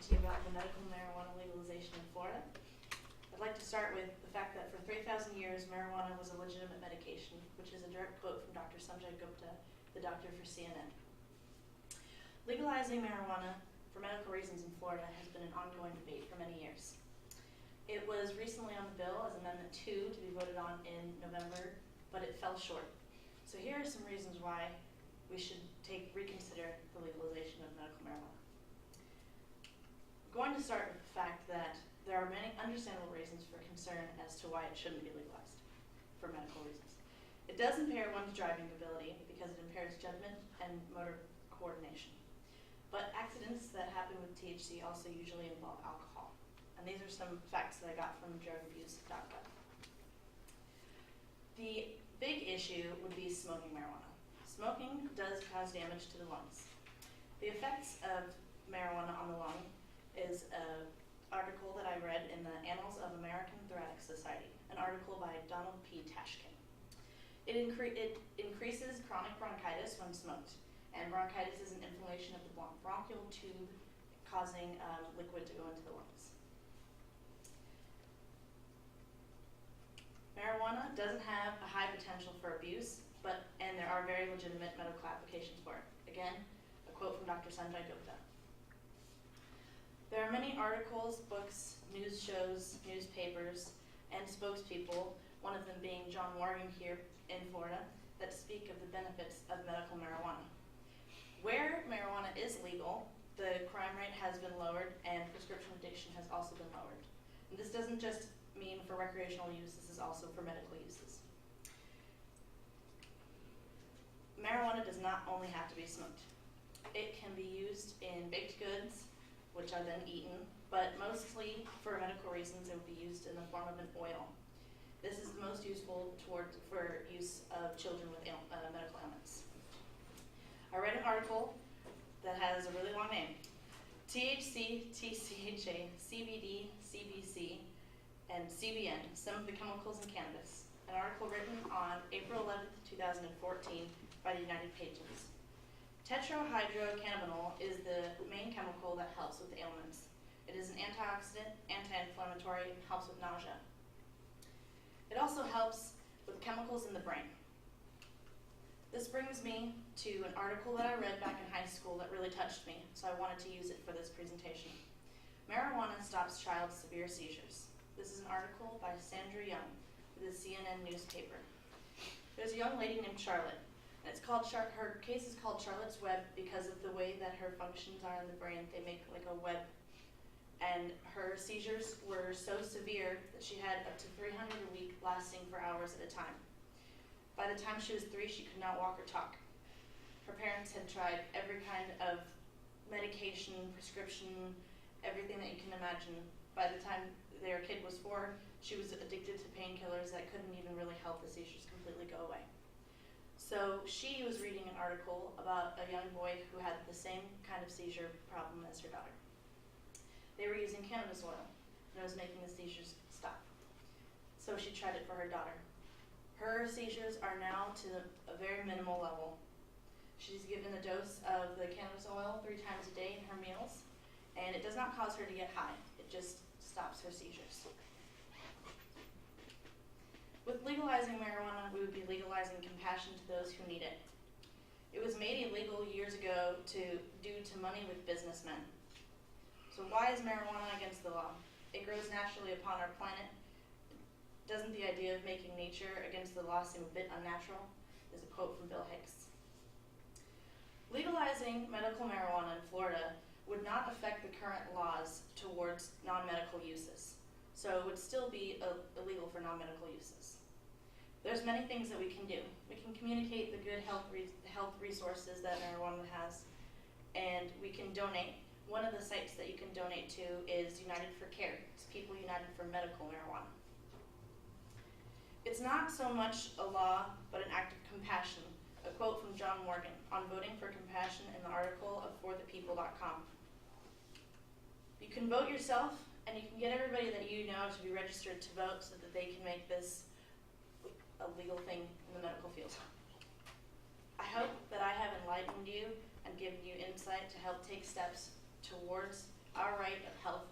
to you about the medical marijuana legalization in Florida. I'd like to start with the fact that for 3,000 years, marijuana was a legitimate medication, which is a direct quote from Dr. Sanjay Gupta, the doctor for CNN. Legalizing marijuana for medical reasons in Florida has been an ongoing debate for many years. It was recently on the bill as Amendment 2 to be voted on in November, but it fell short. So here are some reasons why we should reconsider the legalization of medical marijuana. I'm going to start with the fact that there are many understandable reasons for concern as to why it shouldn't be legalized for medical reasons. It does impair one's driving ability because it impairs judgment and motor coordination. But accidents that happen with THC also usually involve alcohol. And these are some facts that I got from drugabuse.gov. The big issue would be smoking marijuana. Smoking does cause damage to the lungs. The effects of marijuana on the lung is an article that I read in the Annals of American Thoracic Society, an article by Donald P. Tashkin. It increases chronic bronchitis when smoked, and bronchitis is an inflammation of the bronchial tube causing liquid to go into the lungs. Marijuana doesn't have a high potential for abuse, and there are very legitimate medical applications for it. Again, a quote from Dr. Sanjay Gupta. There are many articles, books, news shows, newspapers, and spokespeople, one of them being John Morgan here in Florida, that speak of the benefits of medical marijuana. Where marijuana is legal, the crime rate has been lowered and prescription addiction has also been lowered. And this doesn't just mean for recreational use, this is also for medical uses. Marijuana does not only have to be smoked. It can be used in baked goods, which are then eaten, but mostly for medical reasons it would be used in the form of an oil. This is the most useful for use of children with medical ailments. I read an article that has a really long name. THC, TCHA, CBD, CBC, and CBN, some of the chemicals in cannabis. An article written on April 11th, 2014 by the United Pages. Tetrahydrocannabinol is the main chemical that helps with ailments. It is an antioxidant, anti-inflammatory, and helps with nausea. It also helps with chemicals in the brain. This brings me to an article that I read back in high school that really touched me, so I wanted to use it for this presentation. Marijuana stops child's severe seizures. This is an article by Sandra Young for the CNN newspaper. There's a young lady named Charlotte, and her case is called Charlotte's Web because of the way that her functions are in the brain. They make like a web. And her seizures were so severe that she had up to 300 a week lasting for hours at a time. By the time she was 3, she could not walk or talk. Her parents had tried every kind of medication, prescription, everything that you can imagine. By the time their kid was 4, she was addicted to painkillers that couldn't even really help the seizures completely go away. So she was reading an article about a young boy who had the same kind of seizure problem as her daughter. They were using cannabis oil, and it was making the seizures stop. So she tried it for her daughter. Her seizures are now to a very minimal level. She's given a dose of the cannabis oil 3 times a day in her meals, and it does not cause her to get high. It just stops her seizures. With legalizing marijuana, we would be legalizing compassion to those who need it. It was made illegal years ago due to money with businessmen. So why is marijuana against the law? It grows naturally upon our planet. Doesn't the idea of making nature against the law seem a bit unnatural? Is a quote from Bill Hicks. Legalizing medical marijuana in Florida would not affect the current laws towards non-medical uses. So it would still be illegal for non-medical uses. There's many things that we can do. We can communicate the good health resources that marijuana has, and we can donate. One of the sites that you can donate to is United for Care. It's People United for Medical Marijuana. It's not so much a law, but an act of compassion. A quote from John Morgan on voting for compassion in the article of forthepeople.com. You can vote yourself, and you can get everybody that you know to be registered to vote so that they can make this a legal thing in the medical field. I hope that I have enlightened you and given you insight to help take steps towards our right type of health